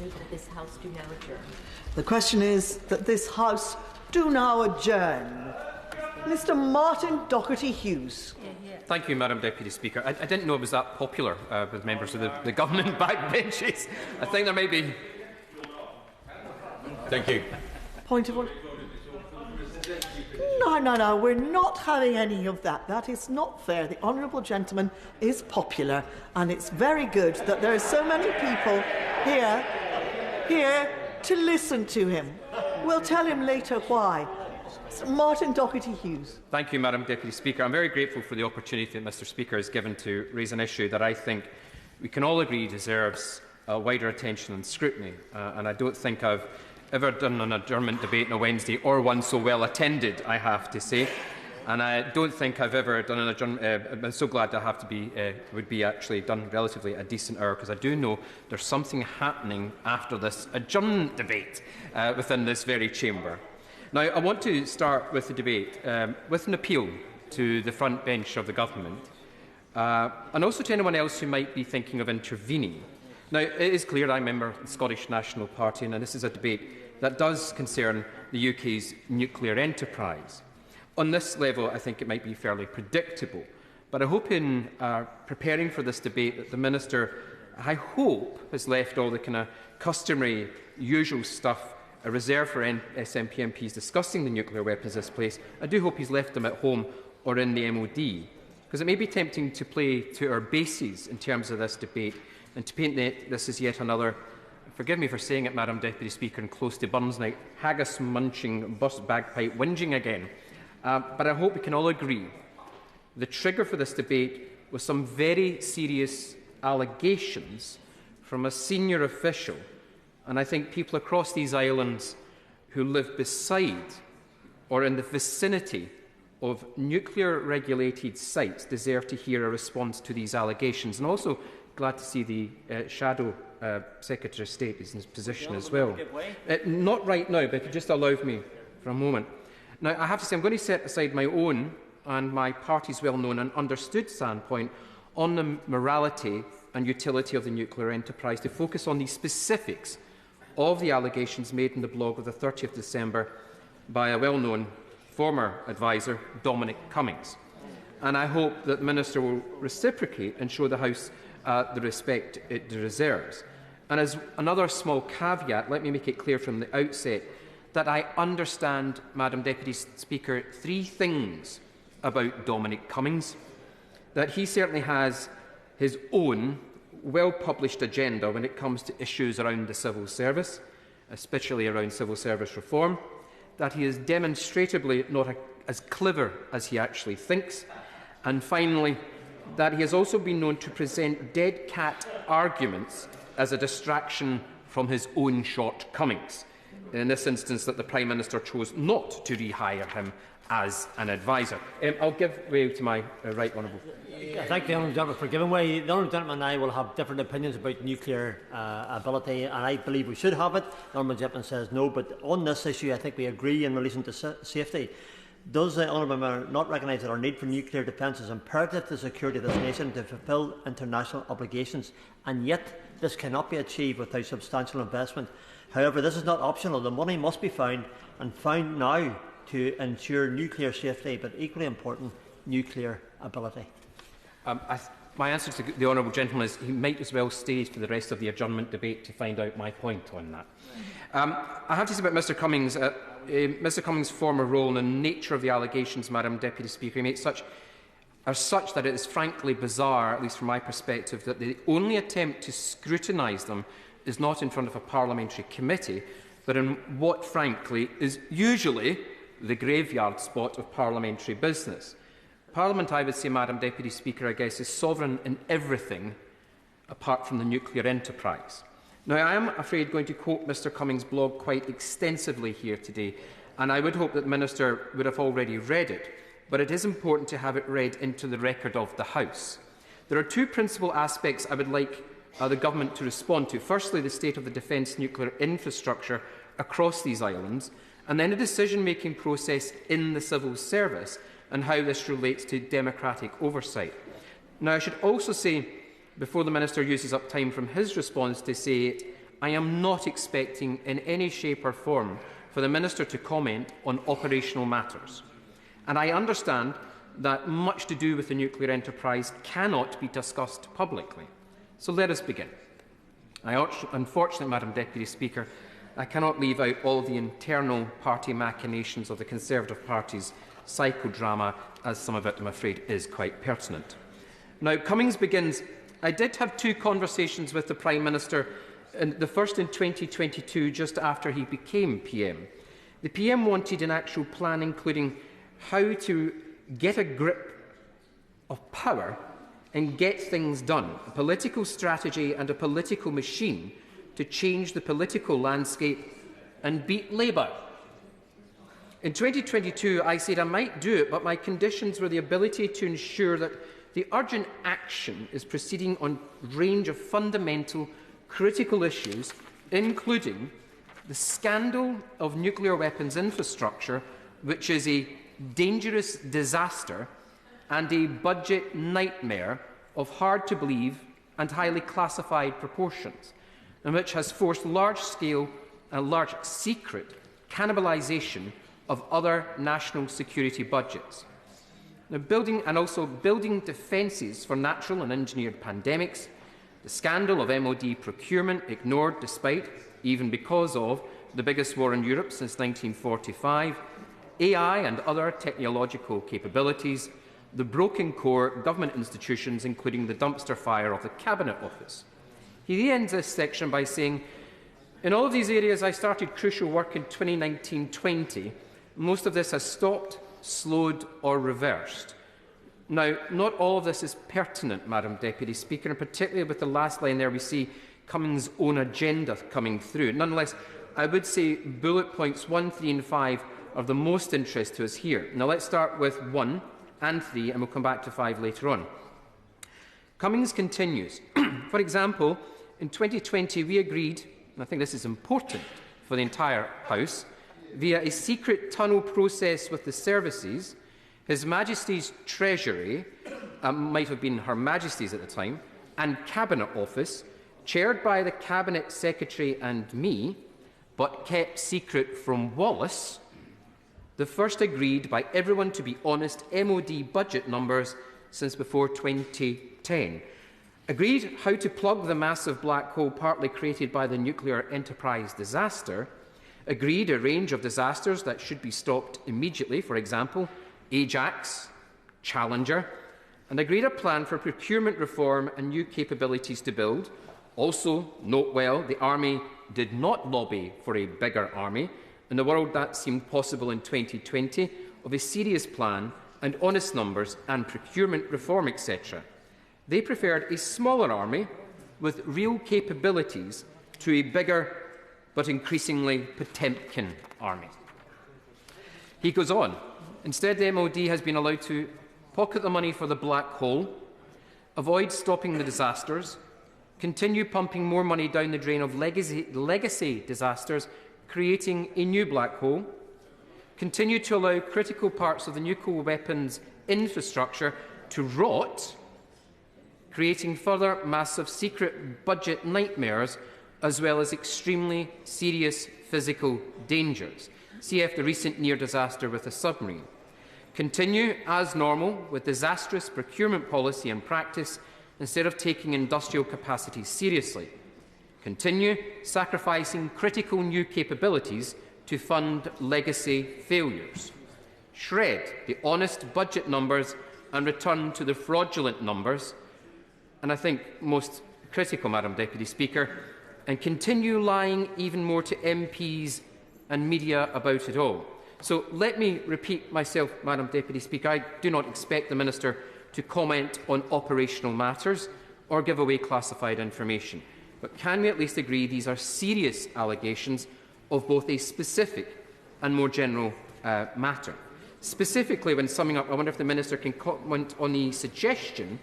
move that this House do now adjourn. The question is that this House do now adjourn. Mr Martin Doherty-Hughes. Thank you, Madam Deputy Speaker. I didn't know it was that popular with members of the government backbenches. I think there may be... Thank you. Point of order. No, we're not having any of that. That is not fair. The honourable gentleman is popular, and it's very good that there are so many people here to listen to him. We'll tell him later why. Martin Doherty-Hughes. Thank you, Madam Deputy Speaker. I'm very grateful for the opportunity that Mr Speaker has given to raise an issue that I think we can all agree deserves wider attention and scrutiny. And I don't think I've ever done an adjournment debate on a Wednesday, or one so well attended, I have to say. And I don't think I've ever done an adjournment. I'm so glad I have to be would be actually done relatively a decent hour, because I do know there's something happening after this adjournment debate within this very chamber. Now, I want to start with the debate with an appeal to the front bench of the government, and also to anyone else who might be thinking of intervening. Now, it is clear I'm a member of the Scottish National Party, and this is a debate that does concern the UK's nuclear enterprise. On this level, I think it might be fairly predictable, but I hope in preparing for this debate that the Minister, I hope, has left all the kind of customary, usual stuff reserved for SNP MPs discussing the nuclear weapons in this place. I do hope he's left them at home or in the MOD, because it may be tempting to play to our bases in terms of this debate and to paint this as yet another, forgive me for saying it, Madam Deputy Speaker, and close to Burns night, haggis-munching, bust bagpipe whinging again. But I hope we can all agree the trigger for this debate was some very serious allegations from a senior official. And I think people across these islands who live beside or in the vicinity of nuclear-regulated sites deserve to hear a response to these allegations. And also glad to see the Shadow Secretary of State is in his position as well. Not right now, but if you just allow me for a moment. Now, I have to say I'm going to set aside my own and my party's well-known and understood standpoint on the morality and utility of the nuclear enterprise to focus on the specifics of the allegations made in the blog of the 30th December by a well-known former adviser, Dominic Cummings. And I hope that the Minister will reciprocate and show the House the respect it deserves. And as another small caveat, let me make it clear from the outset that I understand, Madam Deputy Speaker, three things about Dominic Cummings. That he certainly has his own well-published agenda when it comes to issues around the civil service, especially around civil service reform, that he is demonstrably not as clever as he actually thinks, and finally, that he has also been known to present dead-cat arguments as a distraction from his own shortcomings. In this instance, that the Prime Minister chose not to rehire him as an adviser. I'll give way to my right honourable. I thank the honourable gentleman for giving way. The honourable gentleman and I will have different opinions about nuclear ability, and I believe we should have it. The honourable gentleman says no, but on this issue I think we agree in relation to safety. Does the honourable member not recognise that our need for nuclear defence is imperative to the security of this nation to fulfil international obligations, and yet this cannot be achieved without substantial investment? However, this is not optional. The money must be found, and found now, to ensure nuclear safety, but equally important, nuclear ability. My answer to the honourable gentleman is he might as well stay for the rest of the adjournment debate to find out my point on that. I have to say about Mr Cummings' former role and the nature of the allegations, Madam Deputy Speaker, he made such that it is frankly bizarre, at least from my perspective, that the only attempt to scrutinise them is not in front of a parliamentary committee, but in what, frankly, is usually the graveyard spot of parliamentary business. Parliament, I would say, Madam Deputy Speaker, I guess, is sovereign in everything apart from the nuclear enterprise. Now, I am afraid going to quote Mr Cummings' blog quite extensively here today, and I would hope that the Minister would have already read it, but it is important to have it read into the record of the House. There are two principal aspects I would like the Government to respond to. Firstly, the state of the defence nuclear infrastructure across these islands, and then a decision-making process in the civil service and how this relates to democratic oversight. Now, I should also say, before the Minister uses up time from his response to say it, I am not expecting in any shape or form for the Minister to comment on operational matters. And I understand that much to do with the nuclear enterprise cannot be discussed publicly. So let us begin. Unfortunately, Madam Deputy Speaker, I cannot leave out all the internal party machinations of the Conservative Party's psychodrama, as some of it, I'm afraid, is quite pertinent. Now, Cummings begins. I did have 2 conversations with the Prime Minister, the first in 2022, just after he became PM. The PM wanted an actual plan including how to get a grip of power and get things done, a political strategy and a political machine to change the political landscape and beat Labour. In 2022, I said I might do it, but my conditions were the ability to ensure that the urgent action is proceeding on a range of fundamental, critical issues, including the scandal of nuclear weapons infrastructure, which is a dangerous disaster and a budget nightmare of hard-to-believe and highly classified proportions, and which has forced large-scale and large-secret cannibalisation of other national security budgets. Now, building defences for natural and engineered pandemics, the scandal of MOD procurement ignored despite, even because of, the biggest war in Europe since 1945, AI and other technological capabilities, the broken core government institutions, including the dumpster fire of the Cabinet Office. He ends this section by saying, in all of these areas I started crucial work in 2019-20. Most of this has stopped, slowed or reversed. Now, not all of this is pertinent, Madam Deputy Speaker, and particularly with the last line there we see Cummings' own agenda coming through. Nonetheless, I would say bullet points 1, 3 and 5 are the most interest to us here. Now let's start with 1 and 3 and we'll come back to 5 later on. Cummings continues. For example, in 2020 we agreed, and I think this is important for the entire House, via a secret tunnel process with the services, His Majesty's Treasury, might have been Her Majesty's at the time, and Cabinet Office, chaired by the Cabinet Secretary and me, but kept secret from Wallace, the first agreed by everyone to be honest MOD budget numbers since before 2010. Agreed how to plug the massive black hole partly created by the nuclear enterprise disaster. Agreed a range of disasters that should be stopped immediately, for example, Ajax, Challenger, and agreed a plan for procurement reform and new capabilities to build. Also, note well, the Army did not lobby for a bigger army. In the world that seemed possible in 2020, of a serious plan and honest numbers and procurement reform, etc. They preferred a smaller army with real capabilities to a bigger but increasingly Potemkin army. He goes on. Instead, the MOD has been allowed to pocket the money for the black hole, avoid stopping the disasters, continue pumping more money down the drain of legacy disasters, creating a new black hole, continue to allow critical parts of the nuclear weapons infrastructure to rot, creating further massive secret budget nightmares, as well as extremely serious physical dangers. CF the recent near disaster with a submarine. Continue, as normal, with disastrous procurement policy and practice instead of taking industrial capacity seriously. Continue sacrificing critical new capabilities to fund legacy failures. Shred the honest budget numbers and return to the fraudulent numbers. And I think most critical, Madam Deputy Speaker, and continue lying even more to MPs and media about it all. So let me repeat myself, Madam Deputy Speaker. I do not expect the Minister to comment on operational matters or give away classified information. But can we at least agree these are serious allegations of both a specific and more general matter? Specifically, when summing up, I wonder if the Minister can comment on the suggestion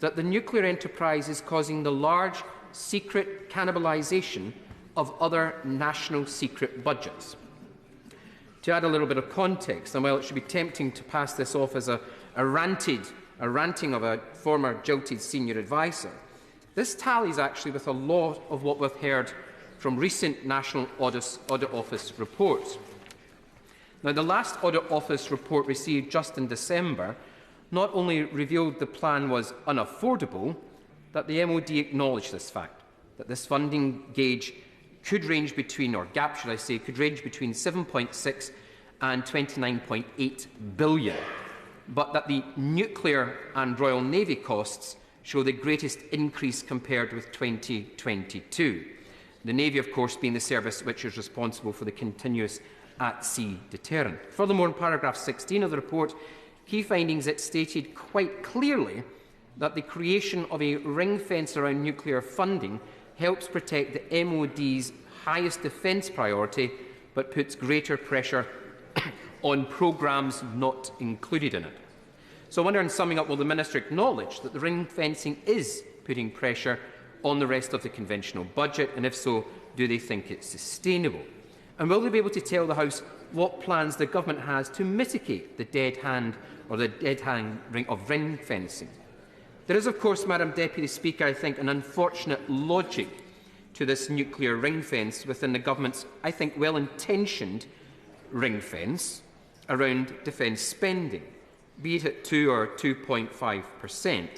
that the nuclear enterprise is causing the large secret cannibalisation of other national secret budgets. To add a little bit of context, and while it should be tempting to pass this off as a ranting of a former jilted senior adviser, this tallies actually with a lot of what we've heard from recent National Audit Office reports. Now, the last Audit Office report received just in December not only revealed the plan was unaffordable, that the MOD acknowledged this fact, that this funding gauge could range between, or gap should I say, could range between 7.6 and 29.8 billion, but that the nuclear and Royal Navy costs show the greatest increase compared with 2022. The Navy, of course, being the service which is responsible for the continuous at-sea deterrent. Furthermore, in paragraph 16 of the report, key findings, it stated quite clearly that the creation of a ring fence around nuclear funding helps protect the MOD's highest defence priority, but puts greater pressure on programmes not included in it. So I wonder, in summing up, will the Minister acknowledge that the ring fencing is putting pressure on the rest of the conventional budget, and if so, do they think it's sustainable? And will they be able to tell the House what plans the Government has to mitigate the dead hand or the dead hand of ring fencing? There is, of course, Madam Deputy Speaker, I think, an unfortunate logic to this nuclear ring fence within the Government's, I think, well-intentioned ring fence around defence spending, be it at 2 or 2.5%.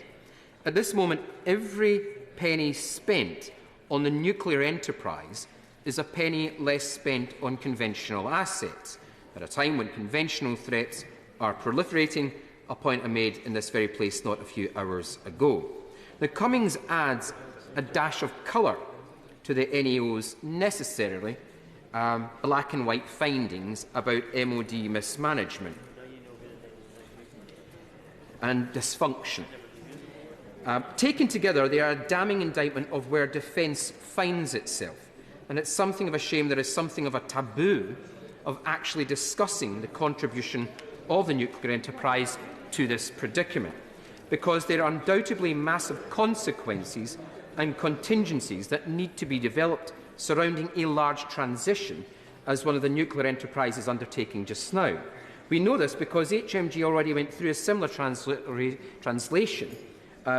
At this moment, every penny spent on the nuclear enterprise is a penny less spent on conventional assets, at a time when conventional threats are proliferating, a point I made in this very place not a few hours ago. Now, Cummings adds a dash of colour to the NAO's necessarily black and white findings about MOD mismanagement and dysfunction. Taken together, they are a damning indictment of where defence finds itself. And it's something of a shame there is something of a taboo of actually discussing the contribution of the nuclear enterprise to this predicament, because there are undoubtedly massive consequences and contingencies that need to be developed surrounding a large transition, as one of the nuclear enterprises undertaking just now. We know this because HMG already went through a similar translation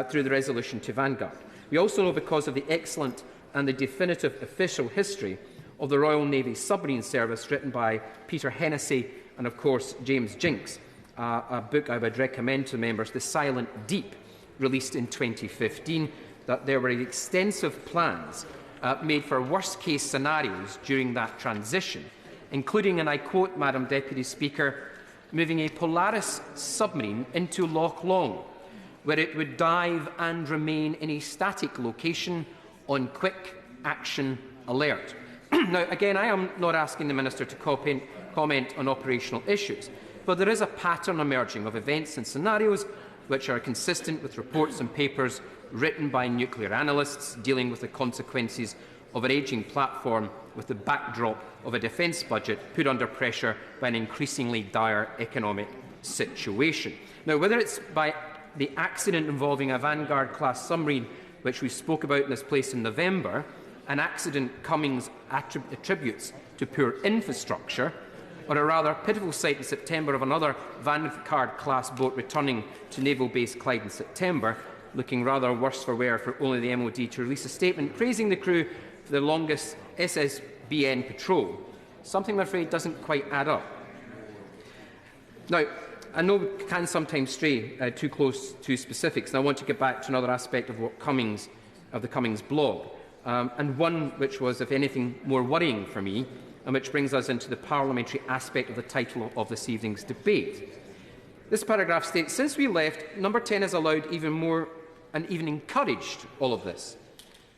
through the resolution to Vanguard. We also know because of the excellent and the definitive official history of the Royal Navy Submarine Service, written by Peter Hennessy and, of course, James Jinks, a book I would recommend to members, The Silent Deep, released in 2015, that there were extensive plans made for worst-case scenarios during that transition, including, and I quote, Madam Deputy Speaker, moving a Polaris submarine into Loch Long, where it would dive and remain in a static location on quick action alert. Now, again, I am not asking the Minister to comment on operational issues, but there is a pattern emerging of events and scenarios which are consistent with reports and papers written by nuclear analysts dealing with the consequences of an ageing platform with the backdrop of a defence budget put under pressure by an increasingly dire economic situation. Now, whether it's by the accident involving a Vanguard-class submarine, which we spoke about in this place in November, an accident Cummings attributes to poor infrastructure, or a rather pitiful sight in September of another Vanguard-class boat returning to Naval Base Clyde in September, looking rather worse for wear for only the MOD to release a statement praising the crew for the longest SSBN patrol, something I'm afraid doesn't quite add up. Now, I know we can sometimes stray too close to specifics, and I want to get back to another aspect of the Cummings blog, and one which was, if anything, more worrying for me, and which brings us into the parliamentary aspect of the title of this evening's debate. This paragraph states, since we left, Number 10 has allowed even more and even encouraged all of this.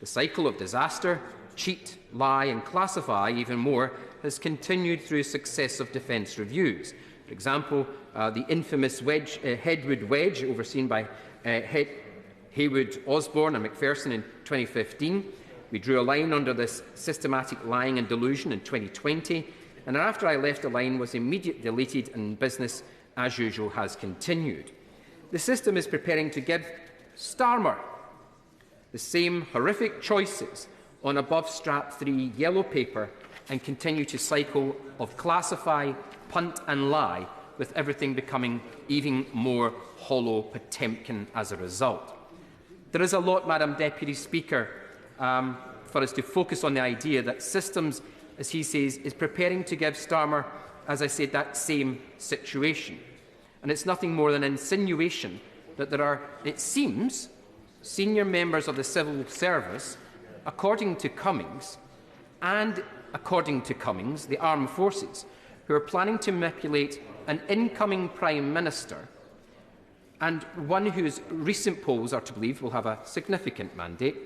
The cycle of disaster, cheat, lie and classify even more has continued through successive defence reviews. For example, the infamous Headwood wedge, overseen by Haywood, Osborne and Macpherson in 2015. We drew a line under this systematic lying and delusion in 2020, and after I left, the line was immediately deleted and business, as usual, has continued. The system is preparing to give Starmer the same horrific choices on above strap 3 yellow paper and continue to cycle of classify, punt and lie, with everything becoming even more hollow Potemkin as a result. There is a lot, Madam Deputy Speaker, for us to focus on the idea that systems, as he says, is preparing to give Starmer, as I said, that same situation. And it's nothing more than an insinuation that there are, it seems, senior members of the civil service, according to Cummings, and according to Cummings, the armed forces, who are planning to manipulate an incoming Prime Minister, and one whose recent polls are to believe will have a significant mandate.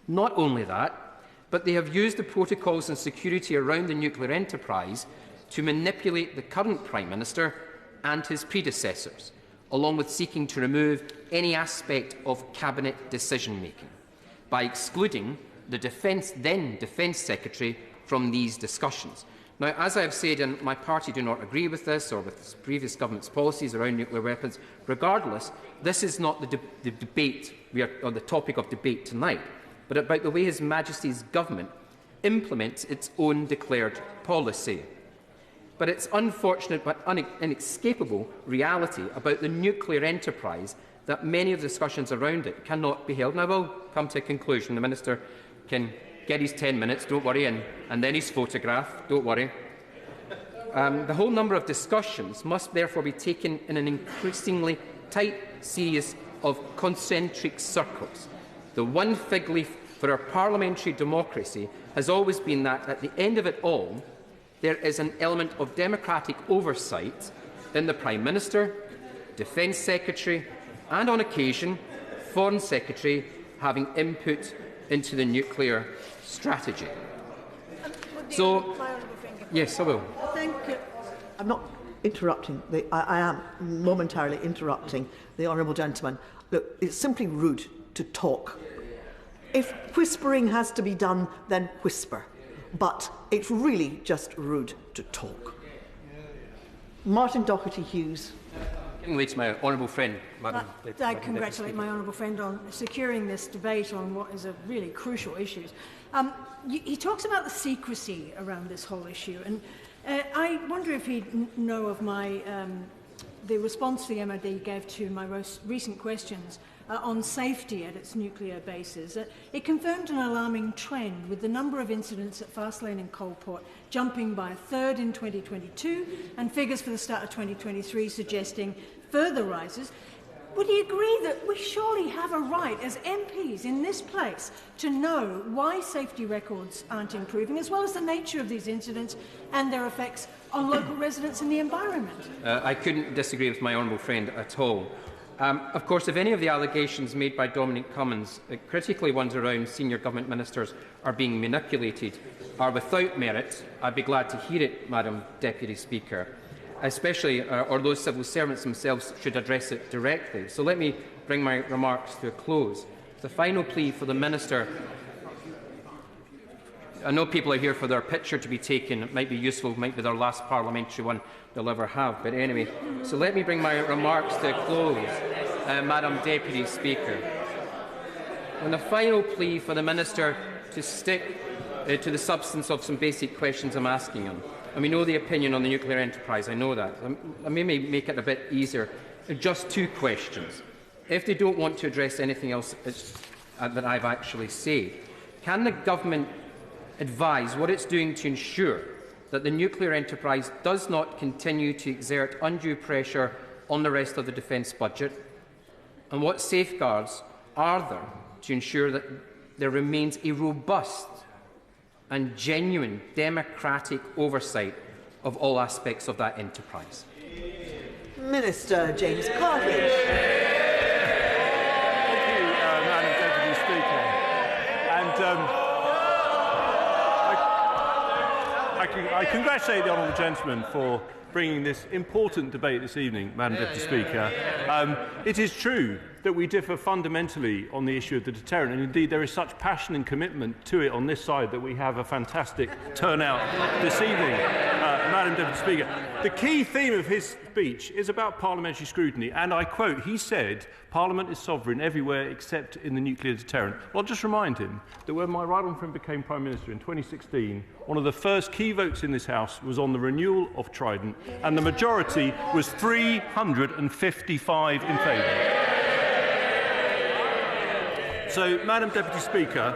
Not only that, but they have used the protocols and security around the nuclear enterprise to manipulate the current Prime Minister and his predecessors, along with seeking to remove any aspect of cabinet decision-making by excluding the then Defence Secretary from these discussions. Now, as I have said, and my party do not agree with this or with previous government's policies around nuclear weapons, regardless, this is not the debate we are on the topic of debate tonight, but about the way His Majesty's government implements its own declared policy. But it's unfortunate but inescapable reality about the nuclear enterprise that many of the discussions around it cannot be held. And I will come to a conclusion. The Minister can get his 10 minutes, don't worry, and then his photograph, don't worry. The whole number of discussions must therefore be taken in an increasingly tight series of concentric circles. The one fig leaf for our parliamentary democracy has always been that, at the end of it all, there is an element of democratic oversight in the Prime Minister, Defence Secretary and, on occasion, Foreign Secretary having input into the nuclear strategy. So, yes, I will. I think I'm not interrupting. I am momentarily interrupting the honourable gentleman. Look, it's simply rude to talk. If whispering has to be done, then whisper. But it's really just rude to talk. Martin Doherty-Hughes. Getting late to my honourable friend, Madam. I congratulate my honourable friend on securing this debate on what is a really crucial issue. He talks about the secrecy around this whole issue, and I wonder if he'd know of the response the MOD gave to my most recent questions on safety at its nuclear bases. It confirmed an alarming trend, with the number of incidents at Fastlane and Coalport jumping by a third in 2022, and figures for the start of 2023 suggesting further rises. Would he agree that we surely have a right as MPs in this place to know why safety records aren't improving, as well as the nature of these incidents and their effects on local residents and the environment? I couldn't disagree with my honourable friend at all. Of course, if any of the allegations made by Dominic Cummings, critically ones around senior government ministers, are being manipulated, are without merit, I'd be glad to hear it, Madam Deputy Speaker, especially or those civil servants themselves should address it directly. So let me bring my remarks to a close. The final plea for the Minister. I know people are here for their picture to be taken. It might be useful, it might be their last parliamentary one they'll ever have. But anyway, so let me bring my remarks to a close, Madam Deputy Speaker. And the final plea for the Minister to stick to the substance of some basic questions I'm asking him. And we know the opinion on the nuclear enterprise, I know that. I may make it a bit easier. Just two questions. If they don't want to address anything else that I've actually said, can the Government advise what it's doing to ensure that the nuclear enterprise does not continue to exert undue pressure on the rest of the defence budget? And what safeguards are there to ensure that there remains a robust and genuine democratic oversight of all aspects of that enterprise? Minister James Cartledge. Thank you, Madam Deputy Speaker. And I congratulate the honourable gentleman for bringing this important debate this evening, Madam Deputy Speaker. It is true that we differ fundamentally on the issue of the deterrent, and indeed there is such passion and commitment to it on this side that we have a fantastic turnout this evening, Madam Deputy Speaker. The key theme of his speech is about parliamentary scrutiny, and I quote, he said, "Parliament is sovereign everywhere except in the nuclear deterrent." Well, I'll just remind him that when my right honourable friend became Prime Minister in 2016, one of the first key votes in this House was on the renewal of Trident, and the majority was 355 in favour. So, Madam Deputy Speaker,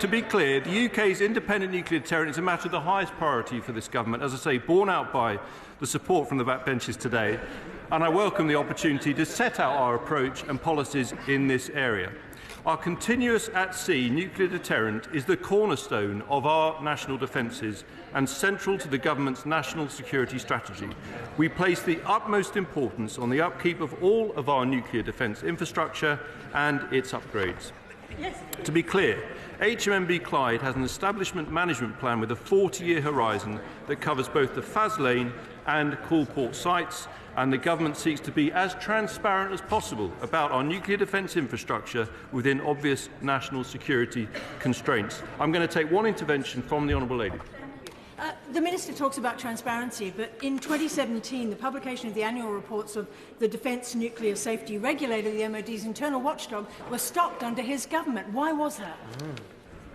to be clear, the UK's independent nuclear deterrent is a matter of the highest priority for this government, as I say, borne out by the support from the backbenches today, and I welcome the opportunity to set out our approach and policies in this area. Our continuous at-sea nuclear deterrent is the cornerstone of our national defences and central to the government's national security strategy. We place the utmost importance on the upkeep of all of our nuclear defence infrastructure and its upgrades. Yes. To be clear, HMNB Clyde has an establishment management plan with a 40-year horizon that covers both the Faslane and Coulport sites, and the government seeks to be as transparent as possible about our nuclear defence infrastructure within obvious national security constraints. I'm going to take one intervention from the Honourable Lady. The Minister talks about transparency, but in 2017, the publication of the annual reports of the Defence Nuclear Safety Regulator, the MOD's internal watchdog, was stopped under his government. Why was that?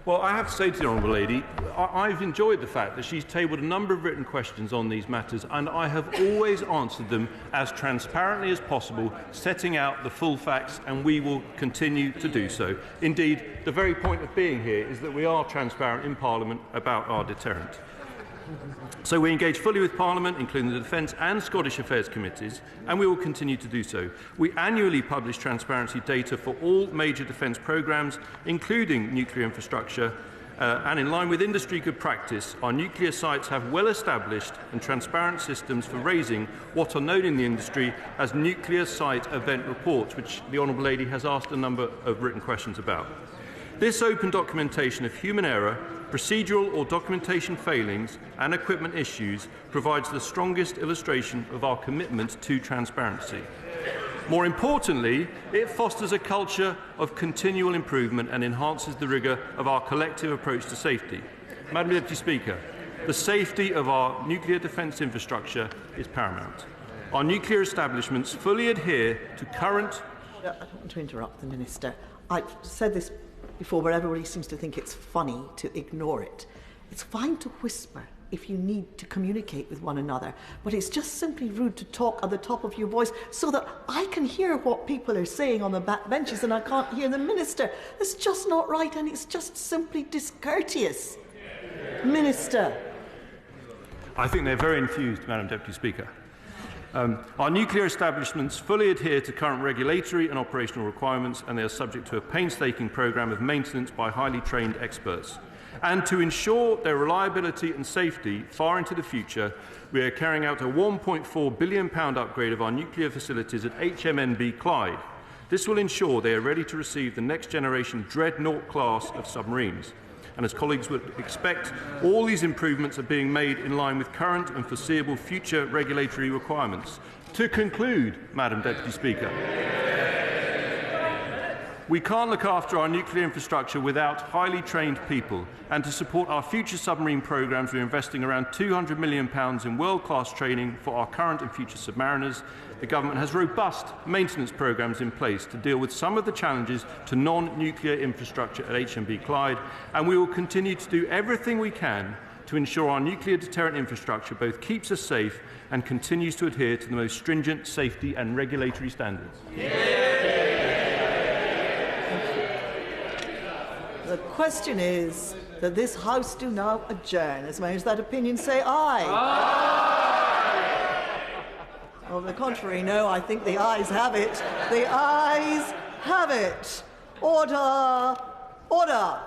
Well, I have to say to the Honourable Lady, I've enjoyed the fact that she's tabled a number of written questions on these matters, and I have always answered them as transparently as possible, setting out the full facts, and we will continue to do so. Indeed, the very point of being here is that we are transparent in Parliament about our deterrent. So we engage fully with Parliament, including the Defence and Scottish Affairs Committees, and we will continue to do so. We annually publish transparency data for all major defence programmes, including nuclear infrastructure, and in line with industry good practice, our nuclear sites have well-established and transparent systems for raising what are known in the industry as nuclear site event reports, which the Honourable Lady has asked a number of written questions about. This open documentation of human error, procedural or documentation failings and equipment issues provides the strongest illustration of our commitment to transparency. More importantly, it fosters a culture of continual improvement and enhances the rigour of our collective approach to safety. Madam Deputy Speaker, the safety of our nuclear defence infrastructure is paramount. Our nuclear establishments fully adhere to current... I don't want to interrupt the Minister. I've said this before, but everybody seems to think it's funny to ignore it. It's fine to whisper if you need to communicate with one another, but it's just simply rude to talk at the top of your voice so that I can hear what people are saying on the back benches and I can't hear the Minister. It's just not right, and it's just simply discourteous. Minister. I think they're very enthused, Madam Deputy Speaker. Our nuclear establishments fully adhere to current regulatory and operational requirements, and they are subject to a painstaking programme of maintenance by highly trained experts. And to ensure their reliability and safety far into the future, we are carrying out a £1.4 billion upgrade of our nuclear facilities at HMNB Clyde. This will ensure they are ready to receive the next generation Dreadnought class of submarines. And as colleagues would expect, all these improvements are being made in line with current and foreseeable future regulatory requirements. To conclude, Madam Deputy Speaker, we can't look after our nuclear infrastructure without highly trained people, and to support our future submarine programmes, we're investing around £200 million in world-class training for our current and future submariners. The Government has robust maintenance programmes in place to deal with some of the challenges to non-nuclear infrastructure at HMB Clyde, and we will continue to do everything we can to ensure our nuclear deterrent infrastructure both keeps us safe and continues to adhere to the most stringent safety and regulatory standards. The question is that this House do now adjourn. As members of that opinion say aye. Aye. On the contrary, no, I think the ayes have it. The ayes have it. Order. Order.